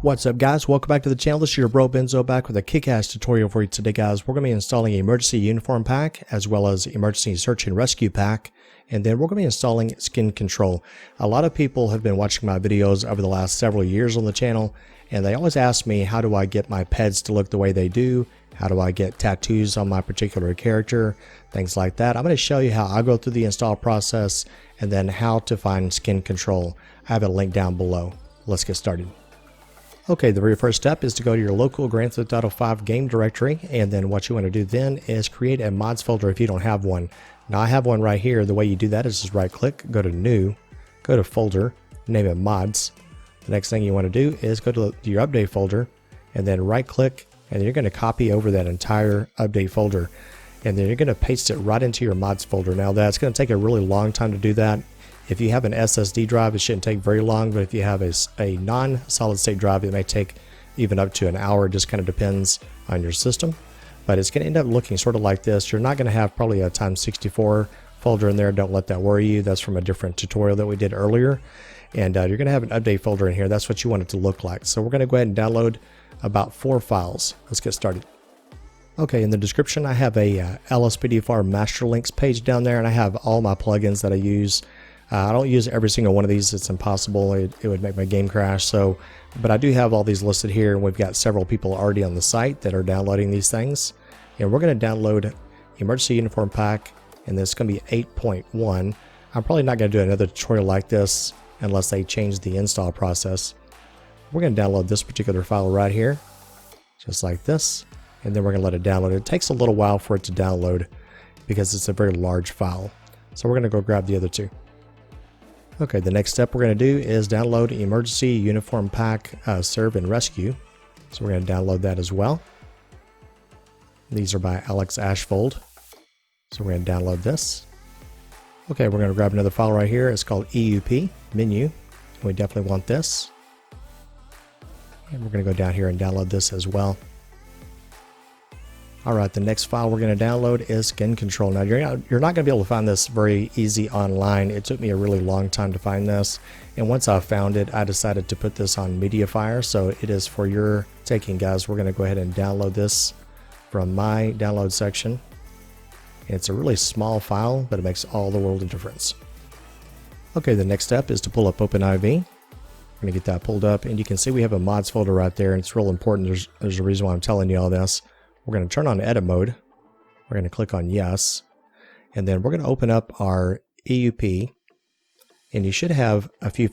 What's up guys, welcome back to the channel. This is your bro Benzo back with a kick-ass tutorial for you today guys. We're going to be installing an emergency uniform pack as well as emergency search and rescue pack, and then we're going to be installing skin control. A lot of people have been watching my videos over the last several years on the channel, and they always ask me, how do I get my pets to look the way they do? How do I get tattoos on my particular character? Things like that. I'm going to show you how I go through the install process and then how to find skin control. I have a link down below. Let's get started. Okay, the very first step is to go to your local Grand Theft Auto 5 game directory, and then what you want to do then is create a mods folder if you don't have one. Now I have one right here. The way you do that is just right click, go to new, go to folder, name it mods. The next thing you want to do is go to your update folder and then right click, and you're going to copy over that entire update folder, and then you're going to paste it right into your mods folder. Now that's going to take a really long time to do that. If you have an SSD drive, it shouldn't take very long, but if you have a non-solid state drive, it may take even up to an hour. It just kind of depends on your system, but it's going to end up looking sort of like this. You're not going to have probably a x64 folder in there. Don't let that worry you. That's from a different tutorial that we did earlier, and you're going to have an update folder in here. That's what you want it to look like. So we're going to go ahead and download about 4 files. Let's get started. Okay, in the description I have a Lspdfr master links page down there, and I have all my plugins that I use. I don't use every single one of these. It's impossible. It would make my game crash. But I do have all these listed here, and we've got several people already on the site that are downloading these things. And we're going to download Emergency Uniform Pack, and this is going to be 8.1. I'm probably not going to do another tutorial like this unless they change the install process. We're going to download this particular file right here, just like this, and then we're going to let it download. It takes a little while for it to download because it's a very large file. So we're going to go grab the other two. Okay, the next step we're going to do is download Emergency Uniform Pack Serve and Rescue. So we're going to download that as well. These are by Alex Ashfold. So we're going to download this. Okay, we're going to grab another file right here. It's called Eup Menu. We definitely want this. And we're going to go down here and download this as well. Alright, the next file we're going to download is skin control. Now you're not going to be able to find this very easy online. It took me a really long time to find this, and once I found it, I decided to put this on MediaFire, so it is for your taking guys. We're going to go ahead and download this from my download section. It's a really small file, but it makes all the world of difference. Okay, the next step is to pull up OpenIV. We're going to get that pulled up, and you can see we have a mods folder right there, and it's real important. There's a reason why I'm telling you all this. We're going to turn on edit mode. We're going to click on yes, and then we're going to open up our EUP, and you should have a few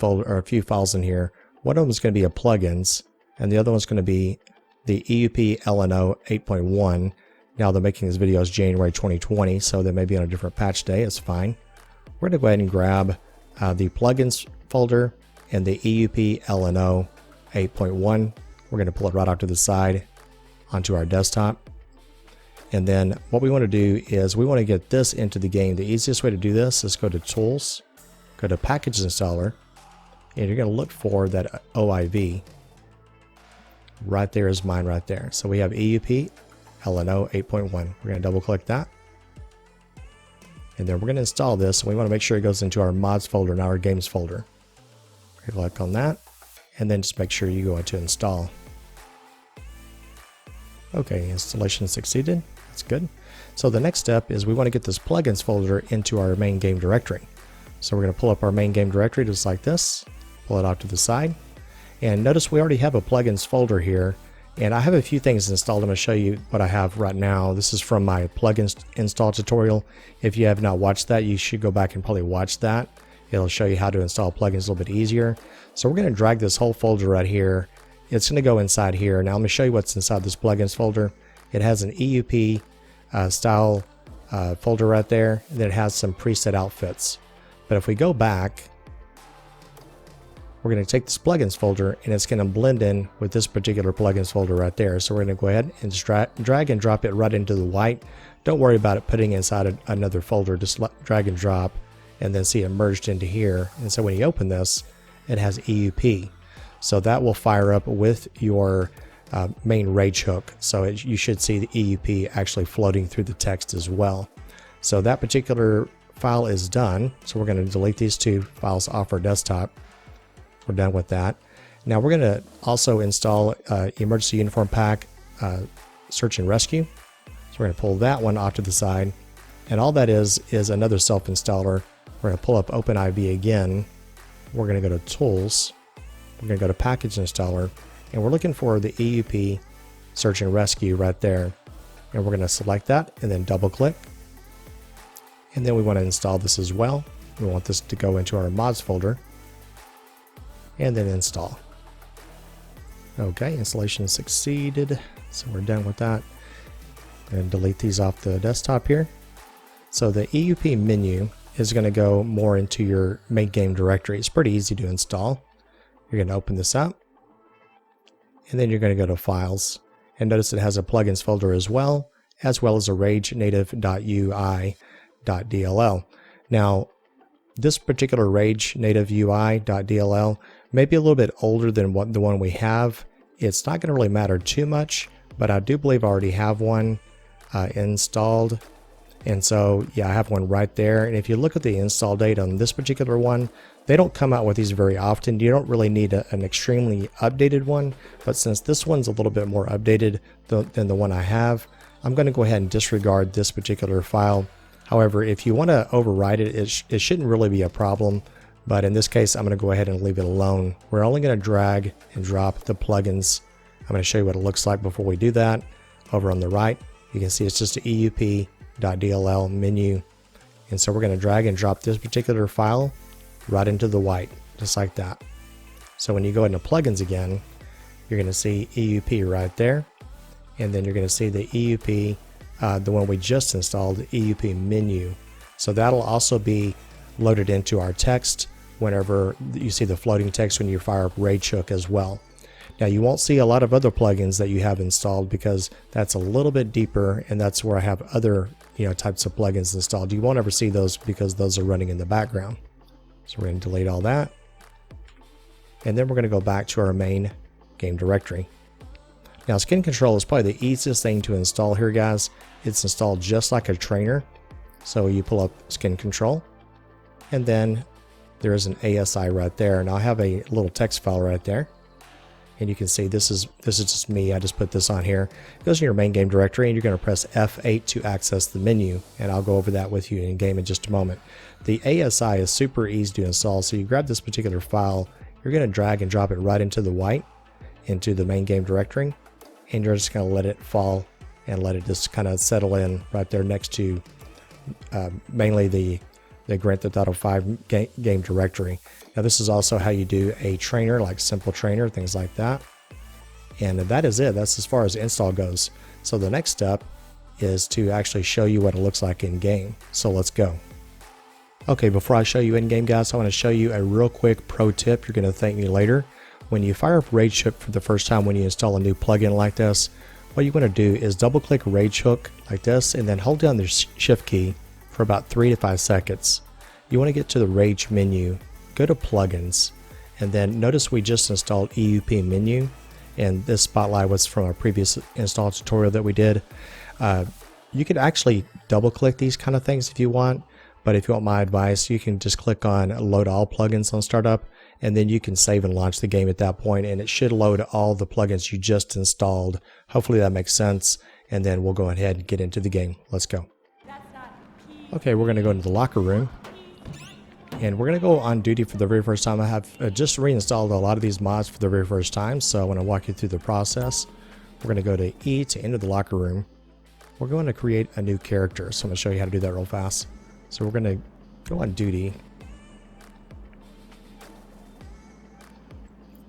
files in here. One of them is going to be a plugins, and the other one's going to be the EUP LNO 8.1. Now they're making this video is January 2020, so they may be on a different patch day. It's fine. We're going to go ahead and grab the plugins folder and the EUP LNO 8.1. We're going to pull it right off to the side onto our desktop. And then what we want to do is we want to get this into the game. The easiest way to do this is go to Tools, go to Package Installer, and you're going to look for that OIV. Right there is mine right there. So we have EUP LNO 8.1. We're going to double click that. And then we're going to install this. And we want to make sure it goes into our mods folder, not our games folder. Click on that, and then just make sure you go into install. Okay, installation succeeded. That's good. So the next step is we want to get this plugins folder into our main game directory. So we're going to pull up our main game directory just like this, pull it off to the side, and notice we already have a plugins folder here, and I have a few things installed. I'm going to show you what I have right now. This is from my plugins install tutorial. If you have not watched that, you should go back and probably watch that. It'll show you how to install plugins a little bit easier. So we're going to drag this whole folder right here. It's going to go inside here. Now I'm going to show you what's inside this plugins folder. It has an EUP style folder right there, and then it has some preset outfits. But if we go back, we're going to take this plugins folder, and it's going to blend in with this particular plugins folder right there. So we're going to go ahead and just drag and drop it right into the white. Don't worry about it putting inside another folder. Just drag and drop, and then see it merged into here. And so when you open this, it has EUP. So that will fire up with your main rage hook. So you should see the EUP actually floating through the text as well. So that particular file is done. So we're going to delete these two files off our desktop. We're done with that. Now we're going to also install Emergency Uniform Pack Search and Rescue. So we're going to pull that one off to the side. And all that is another self-installer. We're going to pull up OpenIV again. We're going to go to Tools. We're going to go to Package Installer. And we're looking for the EUP Search and Rescue right there. And we're going to select that and then double click. And then we want to install this as well. We want this to go into our mods folder. And then install. Okay, installation succeeded. So we're done with that. And delete these off the desktop here. So the EUP menu is going to go more into your main game directory. It's pretty easy to install. You're going to open this up. And then you're going to go to Files. And notice it has a plugins folder as well as a ragenative.ui.dll. Now, this particular ragenative.ui.dll may be a little bit older than the one we have. It's not going to really matter too much, but I do believe I already have one installed. And so, yeah, I have one right there. And if you look at the install date on this particular one, they don't come out with these very often. You don't really need an extremely updated one. But since this one's a little bit more updated than the one I have, I'm going to go ahead and disregard this particular file. However, if you want to override it, it shouldn't really be a problem. But in this case, I'm going to go ahead and leave it alone. We're only going to drag and drop the plugins. I'm going to show you what it looks like before we do that. Over on the right, you can see it's just an EUP.dll menu. And so we're going to drag and drop this particular file right into the white, just like that. So when you go into plugins again, you're going to see EUP right there. And then you're going to see the EUP, the one we just installed, the EUP menu. So that'll also be loaded into our text whenever you see the floating text when you fire up RageHook as well. Now you won't see a lot of other plugins that you have installed because that's a little bit deeper, and that's where I have other types of plugins installed. You won't ever see those because those are running in the background. So we're going to delete all that. And then we're going to go back to our main game directory. Now Skin Control is probably the easiest thing to install here, guys. It's installed just like a trainer. So you pull up Skin Control, and then there is an ASI right there. And I have a little text file right there. And you can see this is just me. I just put this on here. It goes in your main game directory, and you're going to press F8 to access the menu. And I'll go over that with you in game in just a moment. The ASI is super easy to install. So you grab this particular file, you're going to drag and drop it right into the white, into the main game directory. And you're just going to let it fall and let it just kind of settle in right there next to mainly the Grand Theft Auto 5 game directory. Now this is also how you do a trainer, like Simple Trainer, things like that. And that is it. That's as far as install goes. So the next step is to actually show you what it looks like in game. So let's go. Okay, before I show you in game, guys, I want to show you a real quick pro tip. You're going to thank me later. When you fire up RageHook for the first time when you install a new plugin like this, what you want to do is double click RageHook like this and then hold down the shift key for about 3 to 5 seconds. You want to get to the Rage menu, go to plugins, and then notice we just installed EUP menu, and this spotlight was from a previous install tutorial that we did. You could actually double click these kind of things if you want, but if you want my advice, you can just click on load all plugins on startup, and then you can save and launch the game at that point, and it should load all the plugins you just installed. Hopefully that makes sense, and then we'll go ahead and get into the game. Let's go. Okay, we're going to go into the locker room. And we're going to go on duty for the very first time. I have just reinstalled a lot of these mods for the very first time, so I want to walk you through the process. We're going to go to E to enter the locker room. We're going to create a new character, so I'm going to show you how to do that real fast. So we're going to go on duty.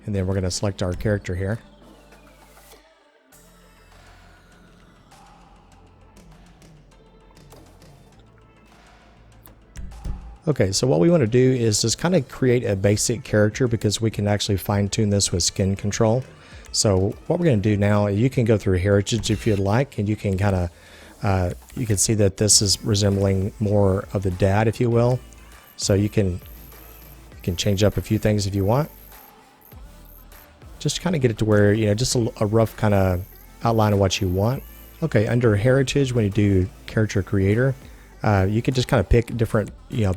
And then we're going to select our character here. Okay, so what we want to do is just kind of create a basic character because we can actually fine tune this with Skin Control. So what we're going to do now, you can go through heritage if you'd like, and you can kind of, you can see that this is resembling more of the dad, if you will. So you can change up a few things if you want. Just kind of get it to where, just a rough kind of outline of what you want. Okay, under heritage, when you do character creator, you can just kind of pick different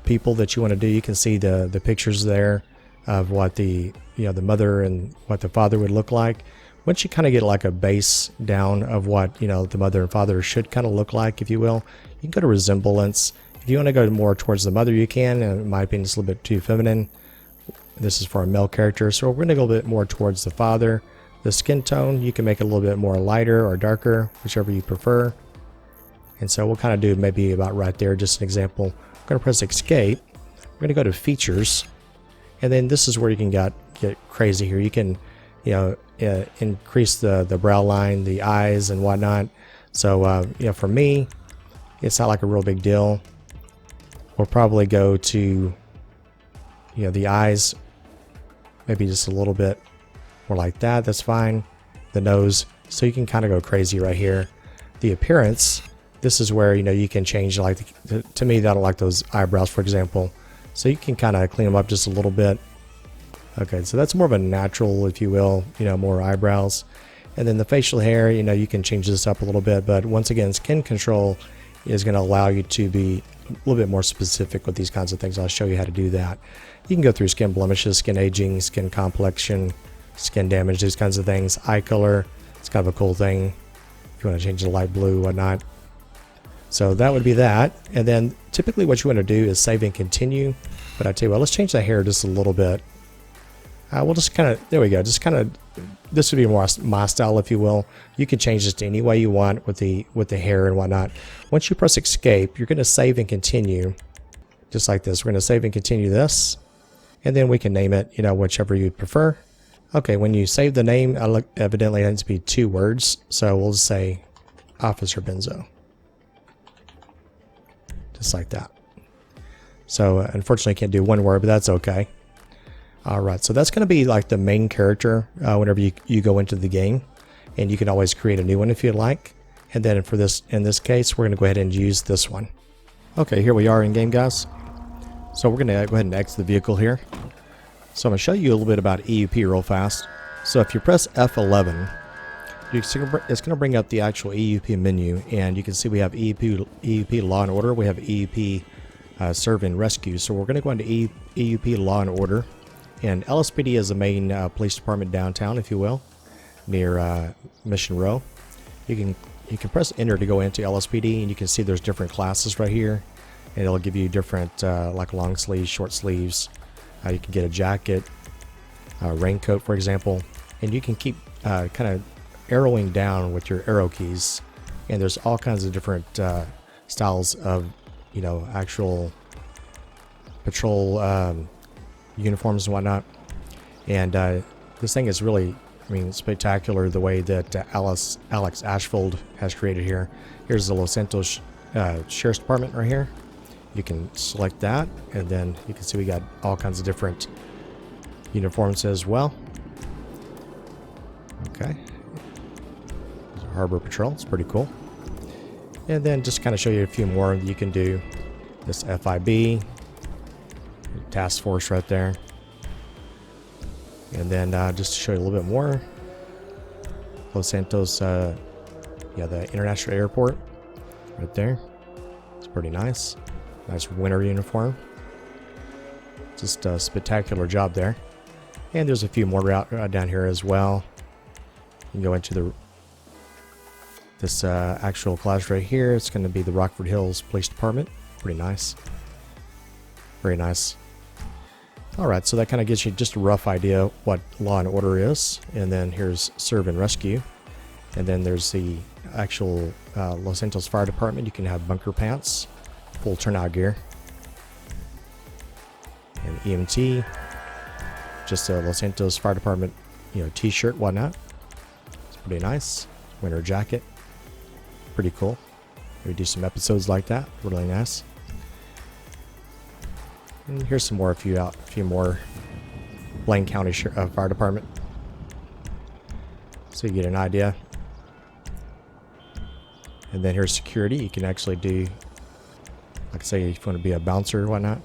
people that you want to do. You can see the pictures there. of what the the mother and what the father would look like. Once you kind of get like a base down of what the mother and father should kind of look like, if you will, you can go to resemblance. If you want to go more towards the mother, you can. And in my opinion, it's a little bit too feminine. This is for a male character, so we're going to go a bit more towards the father. The skin tone, you can make it a little bit more lighter or darker, whichever you prefer. And so we'll kind of do maybe about right there, just an example. I'm going to press escape. We're going to go to features. And then this is where you can get crazy here. You can, increase the brow line, the eyes and whatnot. So, for me, it's not like a real big deal. We'll probably go to, the eyes, maybe just a little bit more like that. That's fine. The nose. So you can kind of go crazy right here. The appearance, this is where, you can change, like, to me, I don't like those eyebrows, for example. So you can kind of clean them up just a little bit. Okay, so that's more of a natural, if you will, more eyebrows. And then the facial hair, you can change this up a little bit. But once again, skin control is going to allow you to be a little bit more specific with these kinds of things. I'll show you how to do that. You can go through skin blemishes, skin aging, skin complexion, skin damage, these kinds of things. Eye color, it's kind of a cool thing. If you want to change the light blue, whatnot. So that would be that. And then typically what you want to do is save and continue. But I tell you what, let's change the hair just a little bit. We'll just kind of, there we go, just kind of, this would be more my style, if you will. You can change this to any way you want with the hair and whatnot. Once you press escape, you're going to save and continue, just like this. We're going to save and continue this, and then we can name it, whichever you prefer. Okay, when you save the name, evidently it needs to be 2 words, so we'll just say Officer Benzo. Just like that. So unfortunately I can't do 1 word, but that's okay. Alright, so that's going to be like the main character whenever you go into the game, and you can always create a new one if you'd like. And then for this, in this case, we're going to go ahead and use this one. Okay, here we are in game, guys. So we're going to go ahead and exit the vehicle here. So I'm going to show you a little bit about EUP real fast. So if you press F11, it's going to bring up the actual EUP menu, and you can see we have EUP Law and Order, we have EUP Serve and Rescue. So we're going to go into EUP Law and Order. And Lspd is the main police department downtown, if you will, near Mission Row. You can press enter to go into Lspd, and you can see there's different classes right here, and it'll give you different like long sleeves, short sleeves. You can get a jacket, a raincoat, for example, and you can keep kind of arrowing down with your arrow keys. And there's all kinds of different styles of actual patrol uniforms and whatnot. And this thing is really, spectacular the way that Alex Ashfield has created here. Here's the Los Santos Sheriff's Department right here. You can select that, and then you can see we got all kinds of different uniforms as well. Okay. Harbor Patrol, it's pretty cool. And then just kind of show you a few more you can do. This FIB, task force right there. And then just to show you a little bit more, Los Santos, the international airport right there. It's pretty nice. Nice winter uniform. Just a spectacular job there. And there's a few more down here as well. You can go into this actual class right here. It's going to be the Rockford Hills Police Department. Pretty nice. Very nice. Alright, so that kind of gives you just a rough idea what Law and Order is. And then here's Serve and Rescue. And then there's the actual Los Santos Fire Department. You can have bunker pants, full turnout gear. And EMT, just a Los Santos Fire Department, t-shirt, whatnot. It's pretty nice. Winter jacket. Pretty cool. We do some episodes like that. Really nice. And here's some more, a few more Blaine County Fire Department. So you get an idea. And then here's security. You can actually do, like I say, if you want to be a bouncer or whatnot.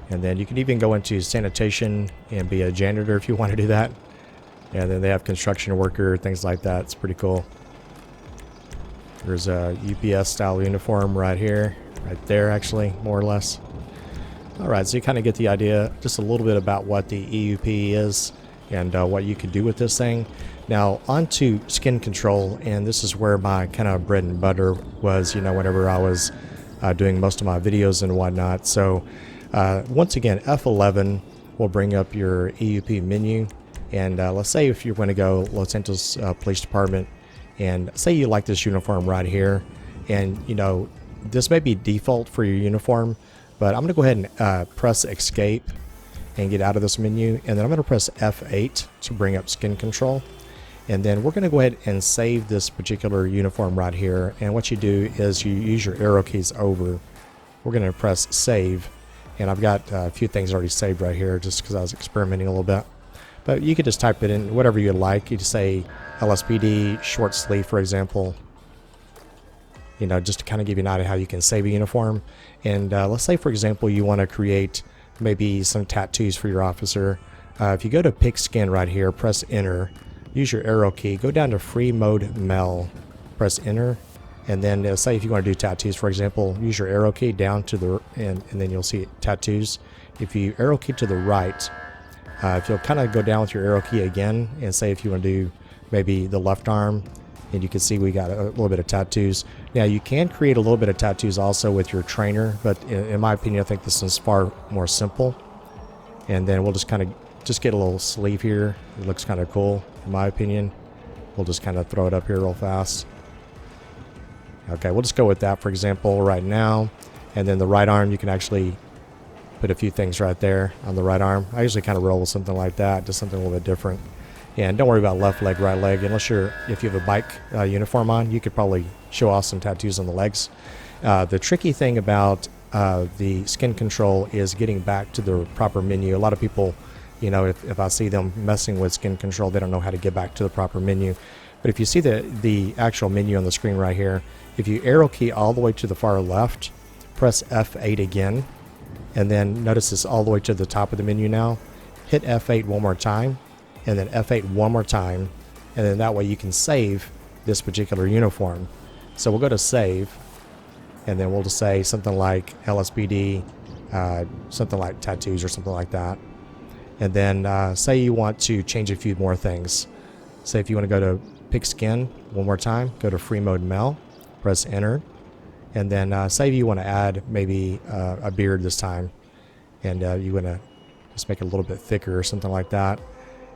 And then you can even go into sanitation and be a janitor if you want to do that. And then they have construction worker, things like that. It's pretty cool. There's a UPS style uniform right here. Right there, actually, more or less. Alright, so you kind of get the idea, just a little bit about what the EUP is and what you can do with this thing. Now on to skin control, and this is where my kind of bread and butter was, you know, whenever I was doing most of my videos and whatnot. So once again, F11 will bring up your EUP menu, and let's say if you're going to go Los Angeles Police Department, and say you like this uniform right here, and you know this may be default for your uniform, but I'm going to go ahead and press escape and get out of this menu, and then I'm going to press F8 to bring up skin control. And then we're going to go ahead and save this particular uniform right here. And what you do is you use your arrow keys over. We're going to press save. And I've got a few things already saved right here just because I was experimenting a little bit. But you could just type it in, whatever you'd like. You just say LSPD short sleeve, for example. You know, just to kind of give you an idea how you can save a uniform. And let's say, for example, you want to create maybe some tattoos for your officer. If you go to pick skin right here, press enter. Use your arrow key, go down to free mode mel, press enter, and then say if you want to do tattoos, for example, use your arrow key down to the and then you'll see tattoos. If you arrow key to the right, if you'll kind of go down with your arrow key again and say if you want to do maybe the left arm, and you can see we got a little bit of tattoos. Now you can create a little bit of tattoos also with your trainer, but in my opinion I think this is far more simple. And then we'll just kind of get a little sleeve here. It looks kind of cool in my opinion. We'll just kind of throw it up here real fast. Okay, we'll just go with that for example right now. And then the right arm, you can actually put a few things right there on the right arm. I usually kind of roll with something like that, just something a little bit different. And don't worry about left leg, right leg, unless if you have a bike uniform on, you could probably show off some tattoos on the legs. The tricky thing about the skin control is getting back to the proper menu. A lot of people, you know, if I see them messing with skin control, they don't know how to get back to the proper menu. But if you see the actual menu on the screen right here, if you arrow key all the way to the far left, press F8 again, and then notice it's all the way to the top of the menu now. Hit F8 one more time, and then F8 one more time, and then that way you can save this particular uniform. So we'll go to save, and then we'll just say something like LSPD, something like tattoos or something like that. And then say you want to change a few more things. Say if you want to go to pick skin one more time, go to free mode mel, press enter, and then say you want to add maybe a beard this time, and you want to just make it a little bit thicker or something like that.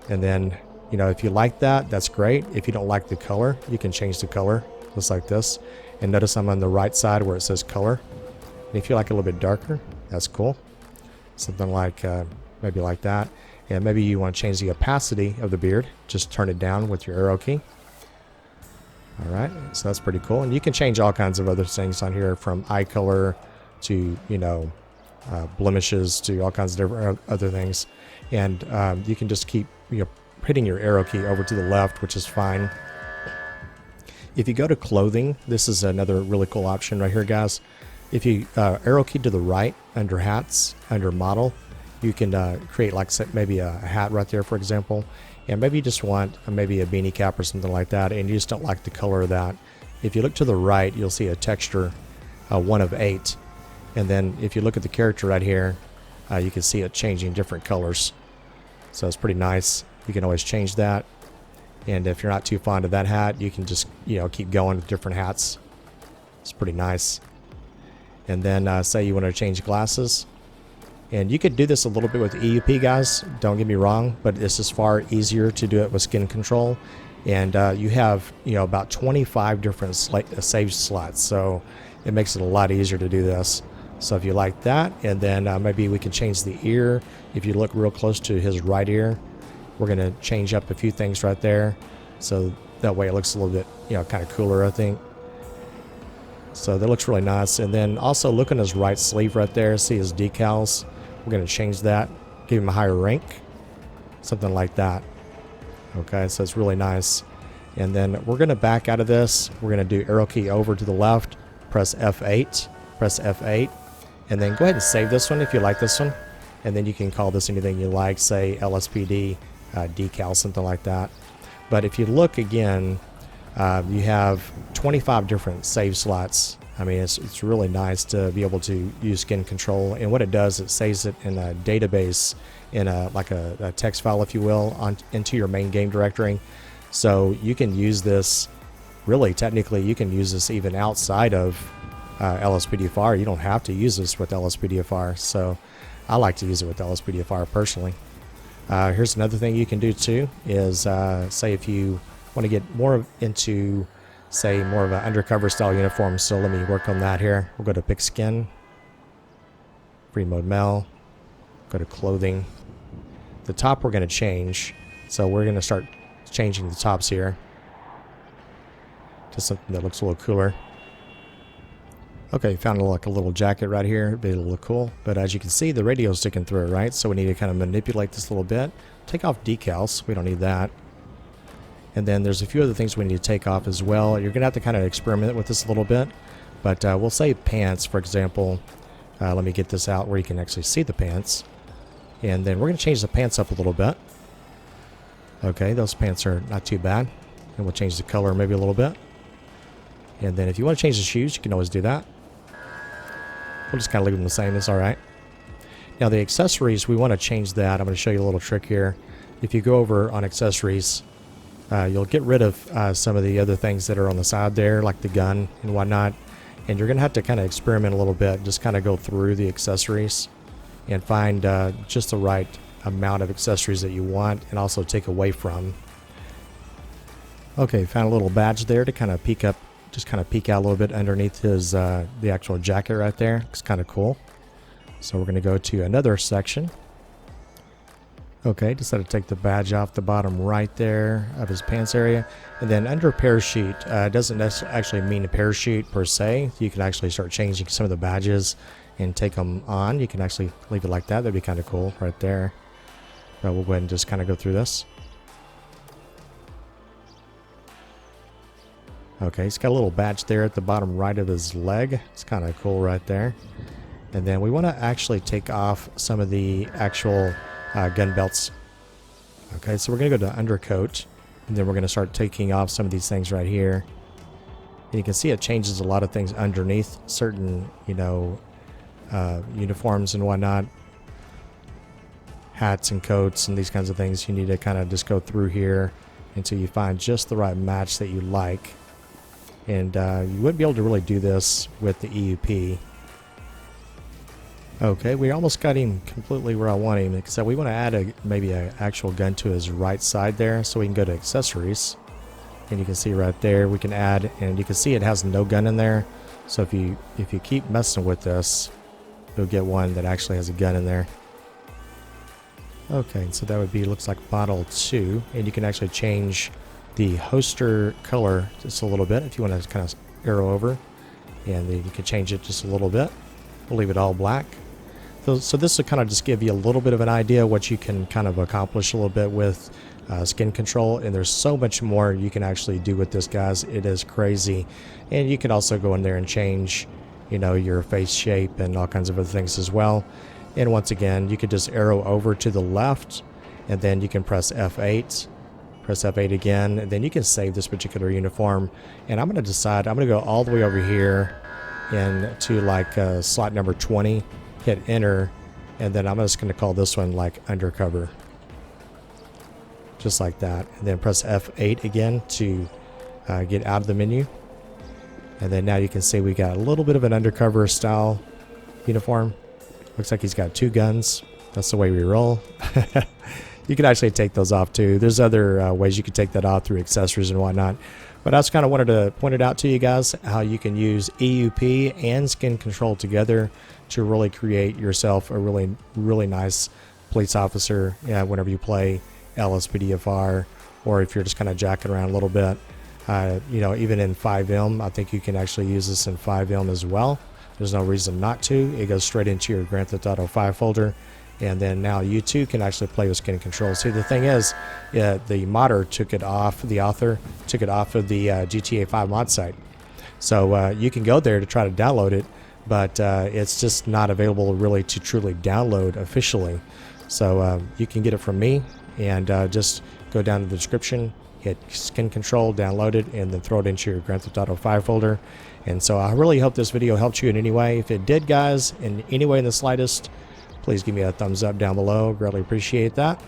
And then, you know, if you like that, that's great. If you don't like the color, you can change the color just like this. And notice I'm on the right side where it says color. And if you like it a little bit darker, that's cool. Something like maybe like that. And maybe you want to change the opacity of the beard. Just turn it down with your arrow key. Alright, so that's pretty cool. And you can change all kinds of other things on here, from eye color to, you know, blemishes to all kinds of different other things. And you can just keep, you know, hitting your arrow key over to the left, which is fine. If you go to clothing, this is another really cool option right here, guys. If you arrow key to the right under hats, under model, you can create like maybe a hat right there, for example. And maybe you just want maybe a beanie cap or something like that, and you just don't like the color of that. If you look to the right, you'll see a texture, 1 of 8. And then if you look at the character right here, you can see it changing different colors. So it's pretty nice. You can always change that. And if you're not too fond of that hat, you can just, you know, keep going with different hats. It's pretty nice. And then say you want to change glasses. And you could do this a little bit with EUP, guys. Don't get me wrong, but this is far easier to do it with skin control. And you have, you know, about 25 different save slots. So it makes it a lot easier to do this. So if you like that, and then maybe we can change the ear. If you look real close to his right ear, we're going to change up a few things right there. So that way it looks a little bit, you know, kind of cooler, I think. So that looks really nice. And then also look on his right sleeve right there. See his decals. We're going to change that, give him a higher rank, something like that. Okay, so it's really nice. And then we're going to back out of this. We're going to do arrow key over to the left, press F8, and then go ahead and save this one if you like this one. And then you can call this anything you like, say LSPD decal, something like that. But if you look again, you have 25 different save slots I mean, it's really nice to be able to use skin control, and what it does, it saves it in a database, in a text file, if you will, into your main game directory. So you can use this, really technically you can use this even outside of Lspdfr. You don't have to use this with Lspdfr, so I like to use it with Lspdfr personally. Here's another thing you can do too, is say if you want to get more into, say, more of an undercover style uniform. So let me work on that here. We'll go to pick skin, free mode mail, go to clothing. The top we're going to change, so we're going to start changing the tops here to something that looks a little cooler. Okay, found like a little jacket right here. It'd be a little cool, but as you can see, the radio's sticking through it, right? So we need to kind of manipulate this a little bit. Take off decals, we don't need that. And then there's a few other things we need to take off as well. You're gonna have to kind of experiment with this a little bit, but we'll say pants, for example. Let me get this out where you can actually see the pants. And then we're gonna change the pants up a little bit. Okay, those pants are not too bad. And we'll change the color maybe a little bit. And then if you want to change the shoes, you can always do that. We'll just kind of leave them the same. It's all right. Now the accessories, we want to change that. I'm going to show you a little trick here. If you go over on accessories, you'll get rid of some of the other things that are on the side there, like the gun and whatnot. And you're going to have to kind of experiment a little bit. Just kind of go through the accessories and find just the right amount of accessories that you want, and also take away from. Okay, found a little badge there to kind of peek up, just kind of peek out a little bit underneath his the actual jacket right there. It's kind of cool. So we're going to go to another section. Okay, decided to take the badge off the bottom right there of his pants area. And then under parachute, doesn't actually mean a parachute per se. You can actually start changing some of the badges and take them on. You can actually leave it like that. That'd be kind of cool right there. But we'll go ahead and just kind of go through this. Okay, he's got a little badge there at the bottom right of his leg. It's kind of cool right there. And then we want to actually take off some of the actual gun belts. Okay, so we're going to go to undercoat, and then we're going to start taking off some of these things right here. And you can see it changes a lot of things underneath certain, you know, uniforms and whatnot. Hats and coats and these kinds of things. You need to kind of just go through here until you find just the right match that you like. And you wouldn't be able to really do this with the EUP. Okay, we almost got him completely where I want him, except we want to add maybe an actual gun to his right side there, so we can go to accessories. And you can see right there we can add, and you can see it has no gun in there. So if you keep messing with this, you'll get one that actually has a gun in there. Okay, so that would be, looks like model 2, and you can actually change the holster color just a little bit if you want to kind of arrow over, and then you can change it just a little bit. We'll leave it all black. So this will kind of just give you a little bit of an idea what you can kind of accomplish a little bit with skin control, and there's so much more you can actually do with this, guys. It is crazy. And you can also go in there and change, you know, your face shape and all kinds of other things as well. And once again, you could just arrow over to the left, and then you can press F8. Press F8 again, and then you can save this particular uniform. And I'm going to decide, I'm going to go all the way over here and to like slot number 20, hit enter, and then I'm just going to call this one like undercover. Just like that. And then press F8 again to get out of the menu. And then now you can see we got a little bit of an undercover style uniform. Looks like he's got 2 guns. That's the way we roll. You can actually take those off too. There's other ways you can take that off through accessories and whatnot. But I just kind of wanted to point it out to you guys how you can use EUP and skin control together to really create yourself a really, really nice police officer whenever you play Lspdfr, or if you're just kind of jacking around a little bit. You know, even in 5M, I think you can actually use this in 5M as well. There's no reason not to. It goes straight into your Grand Theft Auto 5 folder. And then now you too can actually play with skin control. See, the thing is, the modder took it off, the author took it off of the GTA 5 mod site. So you can go there to try to download it, but it's just not available really to truly download officially. So you can get it from me, and just go down to the description hit skin control, download it, and then throw it into your Grand Theft Auto 5 folder. And so I really hope this video helped you in any way. If it did, guys, in any way in the slightest, please give me a thumbs up down below. Greatly appreciate that.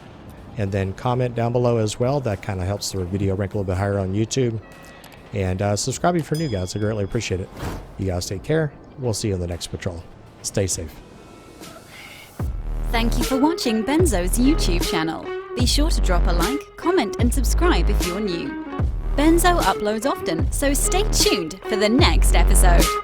And then comment down below as well. That kind of helps the video rank a little bit higher on YouTube. And subscribe if you're new, guys. I greatly appreciate it. You guys take care. We'll see you in the next patrol. Stay safe. Thank you for watching Benzo's YouTube channel. Be sure to drop a like, comment and subscribe if you're new. Benzo uploads often, so stay tuned for the next episode.